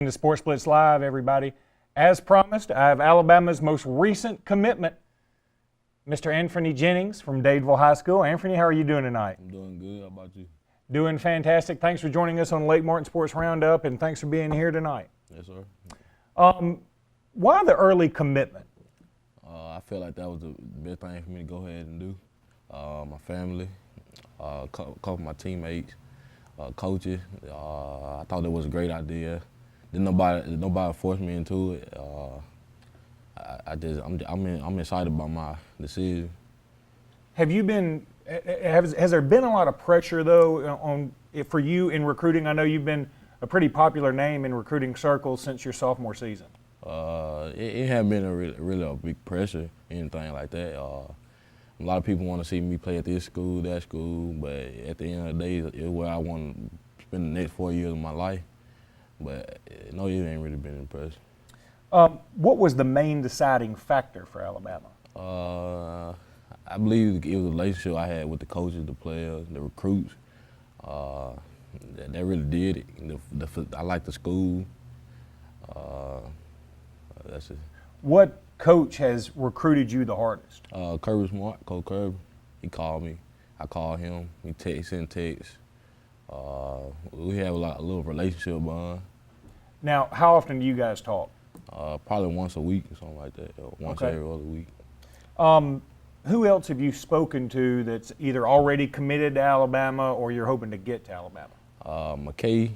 To Sportz Blitz Live, everybody. As promised, I have Alabama's most recent commitment, Mr. Anfernee Jennings from Dadeville High School. Anfernee, how are you doing tonight? I'm doing good. How about you? Doing fantastic. Thanks for joining us on Lake Martin Sports Roundup, and thanks for being here tonight. Yes, sir. Why the early commitment? I felt like that was the best thing for me to go ahead and do. My family, a couple of my teammates, coaches. I thought it was a great idea. Nobody forced me into it. I'm excited about my decision. Have you been? Has there been a lot of pressure though for you in recruiting? I know you've been a pretty popular name in recruiting circles since your sophomore season. It hasn't been really a big pressure, anything like that. A lot of people want to see me play at this school, that school, but at the end of the day, it's where I want to spend the next 4 years of my life. But no, it ain't really been impressive. What was the main deciding factor for Alabama? I believe it was the relationship I had with the coaches, the players, the recruits. That really did it. I like the school. That's it. What coach has recruited you the hardest? Kirby Smart, Coach Kirby. He called me. I called him. He sent texts. We have a little relationship bond. Now, how often do you guys talk? Probably once a week or something like that, or once every other week. Who else have you spoken to that's either already committed to Alabama or you're hoping to get to Alabama? McKay,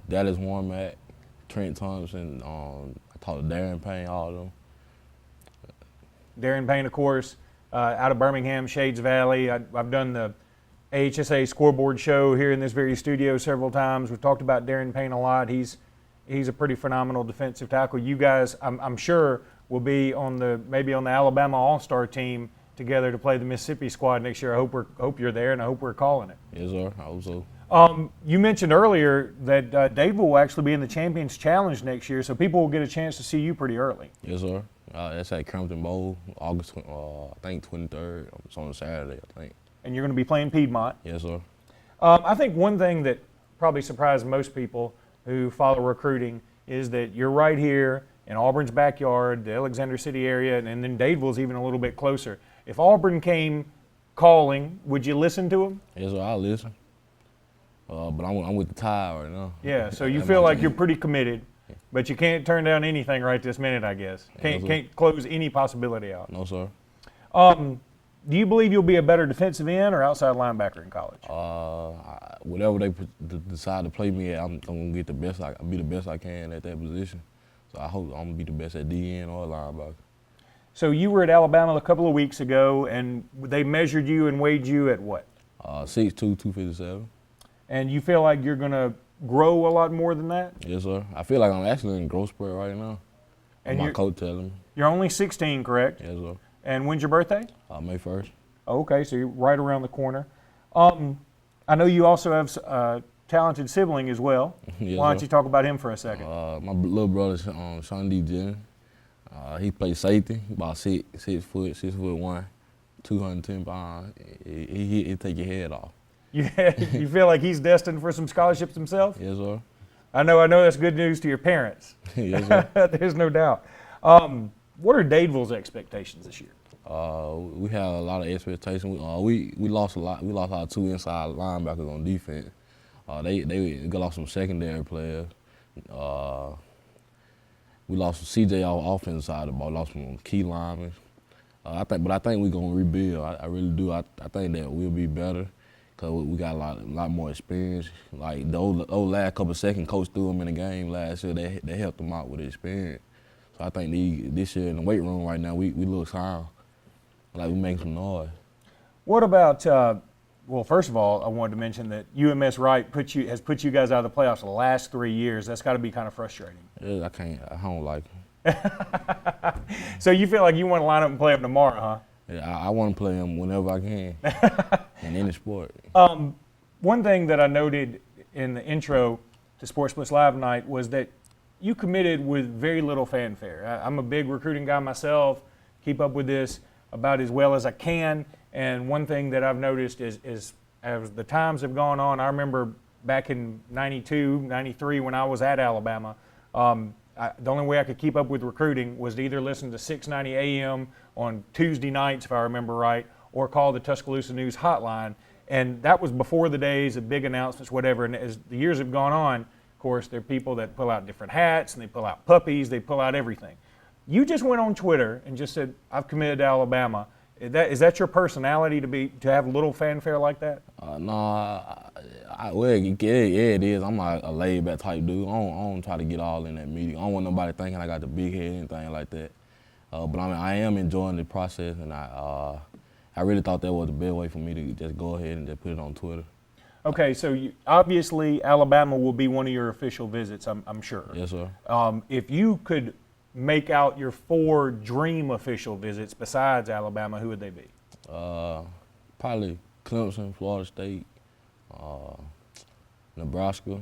Dallas Warmack, Trent Thompson. I talked to Darren Payne, all of them. Darren Payne, of course, out of Birmingham, Shades Valley. I've done the AHSA scoreboard show here in this very studio several times. We've talked about Darren Payne a lot. He's a pretty phenomenal defensive tackle. You guys, I'm sure, will be maybe on the Alabama All-Star team together to play the Mississippi squad next year. I hope you're there, and I hope we're calling it. Yes, sir. I hope so. You mentioned earlier that Dadeville will actually be in the Champions Challenge next year, so people will get a chance to see you pretty early. Yes, sir. That's at Crimson Bowl, August, I think 23rd. It's on a Saturday, I think. And you're going to be playing Piedmont. Yes, sir. I think one thing that probably surprised most people who follow recruiting is that you're right here in Auburn's backyard, the Alexander City area, and then Dadeville's even a little bit closer. If Auburn came calling, would you listen to them? Yes, sir, I'll listen. But I'm with the Tide right now. Yeah, so you feel like you're pretty committed, but you can't turn down anything right this minute, I guess. Can't close any possibility out. No, sir. Do you believe you'll be a better defensive end or outside linebacker in college? Whatever they decide to play me at, I'm gonna get the best. Be the best I can at that position. So I hope I'm gonna be the best at DN or linebacker. So you were at Alabama a couple of weeks ago, and they measured you and weighed you at what? 6'2", 257. And you feel like you're gonna grow a lot more than that? Yes, sir. I feel like I'm actually in growth spurt right now. And my coach telling me. You're only 16, correct? Yes, sir. And when's your birthday? May 1st. Okay, so you're right around the corner. I know you also have a talented sibling as well. Yes, Why don't sir. you talk about him for a second? My little brother, Anfernee Jennings. He plays safety, about 6'1", 210 pounds. He take your head off. You feel like he's destined for some scholarships himself? Yes, sir. I know that's good news to your parents. Yes, sir. There's no doubt. What are Dadeville's expectations this year? We have a lot of expectations. We lost a lot. We lost our 2 inside linebackers on defense. They lost some secondary players. We lost some CJ off offensive side of the ball. Lost some key linemen. I think we're gonna rebuild. I really do. I think that we'll be better because we got a lot more experience. Like those last couple of seconds, coach threw them in the game last year. They helped them out with the experience. So I think this year in the weight room right now, we look sound, like we make some noise. What about, well, first of all, I wanted to mention that UMS Wright has put you guys out of the playoffs the last 3 years. That's got to be kind of frustrating. Yeah, I don't like it. So you feel like you want to line up and play them tomorrow, huh? Yeah, I want to play them whenever I can, in any sport. One thing that I noted in the intro to Sportz Blitz Live tonight was that you committed with very little fanfare. I'm a big recruiting guy myself, keep up with this about as well as I can, and one thing that I've noticed is as the times have gone on, I remember back in 92, 93 when I was at Alabama. The only way I could keep up with recruiting was to either listen to 690 AM on Tuesday nights, if I remember right, or call the Tuscaloosa News hotline. And that was before the days of big announcements, whatever. And as the years have gone on, of course, there are people that pull out different hats, and they pull out puppies, they pull out everything. You just went on Twitter and just said, I've committed to Alabama. Is that your personality to have a little fanfare like that? Well, it is. I'm a laid-back type dude. I don't try to get all in that meeting. I don't want nobody thinking I got the big head or anything like that. But I am enjoying the process, and I really thought that was the best way for me to just go ahead and just put it on Twitter. Okay, so obviously Alabama will be one of your official visits, I'm sure. Yes, sir. If you could make out your 4 dream official visits besides Alabama, who would they be? Probably Clemson, Florida State, Nebraska,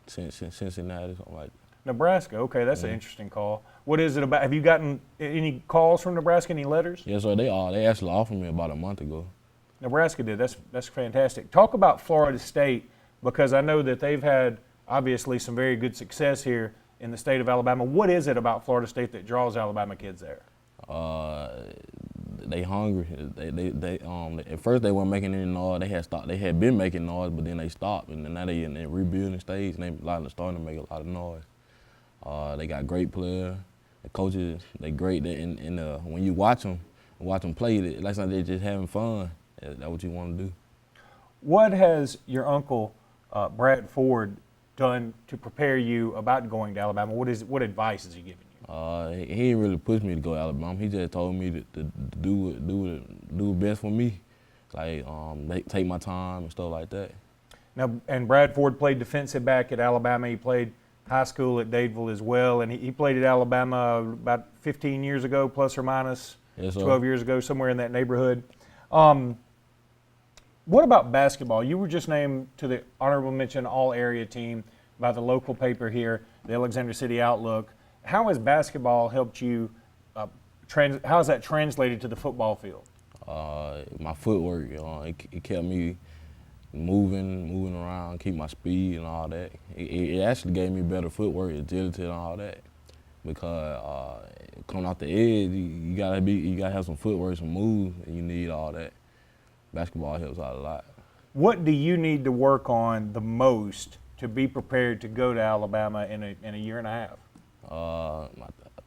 Cincinnati, something like that. Nebraska, okay, that's an interesting call. What is it about? Have you gotten any calls from Nebraska, any letters? Yes, sir, they actually offered me about a month ago. Nebraska did, that's fantastic. Talk about Florida State, because I know that they've had obviously some very good success here in the state of Alabama. What is it about Florida State that draws Alabama kids there? They hungry. They at first they weren't making any noise. They had been making noise, but then they stopped, and now they in the rebuilding stage, and they starting to make a lot of noise. They got great players. The coaches, they great. When you watch them play, like they're just having fun. That's what you want to do. What has your uncle Brad Ford done to prepare you about going to Alabama? What advice has he given you? He didn't really push me to go to Alabama. He just told me to do the best for me, like take my time and stuff like that. Now, and Brad Ford played defensive back at Alabama. He played high school at Dadeville as well, and he played at Alabama about 15 years ago, plus or minus. Yes, 12 years ago, somewhere in that neighborhood. What about basketball? You were just named to the honorable mention all-area team by the local paper here, the Alexander City Outlook. How has basketball helped you? How has that translated to the football field? My footwork, it kept me moving around, keep my speed and all that. It actually gave me better footwork, agility and all that. Because coming off the edge, you gotta have some footwork, some moves, and you need all that. Basketball helps out a lot. What do you need to work on the most to be prepared to go to Alabama in a year and a half? I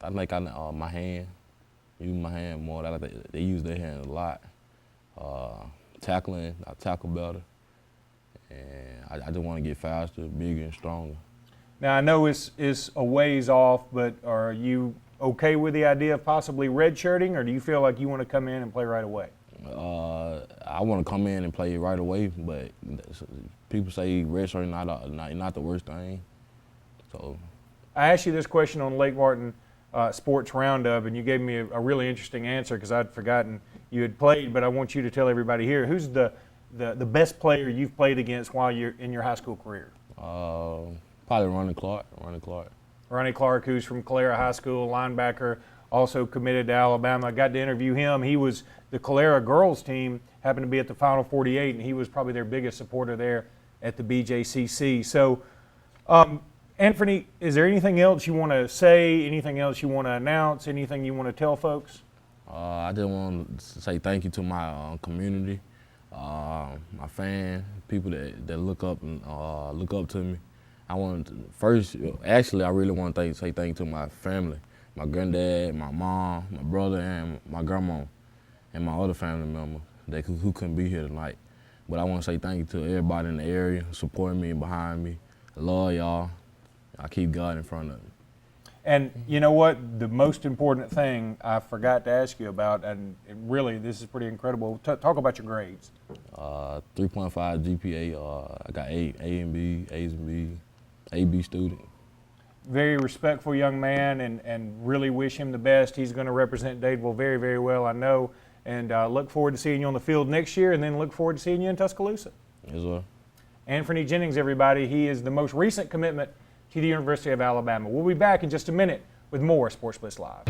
think my hand, use my hand more. They use their hand a lot. Tackling, I tackle better, and I just want to get faster, bigger, and stronger. Now, I know it's a ways off, but are you okay with the idea of possibly redshirting, or do you feel like you want to come in and play right away? I want to come in and play right away, but people say redshirting not the worst thing. So, I asked you this question on Lake Martin Sports Roundup, and you gave me a really interesting answer because I'd forgotten you had played, but I want you to tell everybody here, who's the best player you've played against while you're in your high school career? Probably Ronnie Clark. Ronnie Clark, who's from Calera High School, linebacker, also committed to Alabama. I got to interview him. He was the Calera girls team, happened to be at the Final 48, and he was probably their biggest supporter there at the BJCC. So, Anfernee, is there anything else you want to say, anything else you want to announce, anything you want to tell folks? I just want to say thank you to my community, my fans, people that look up to me. I really want to say thank you to my family, my granddad, my mom, my brother, and my grandma, and my other family member who couldn't be here tonight. But I want to say thank you to everybody in the area supporting me and behind me. I love y'all. I keep God in front of me. And you know what? The most important thing I forgot to ask you about, and really this is pretty incredible. Talk about your grades. 3.5 GPA. I got A's and B, AB student. Very respectful young man, and really wish him the best. He's going to represent Dadeville very, very well, I know. And look forward to seeing you on the field next year, and then look forward to seeing you in Tuscaloosa. Yes, sir. Anfernee Jennings, everybody. He is the most recent commitment to the University of Alabama. We'll be back in just a minute with more Sportz Blitz Live.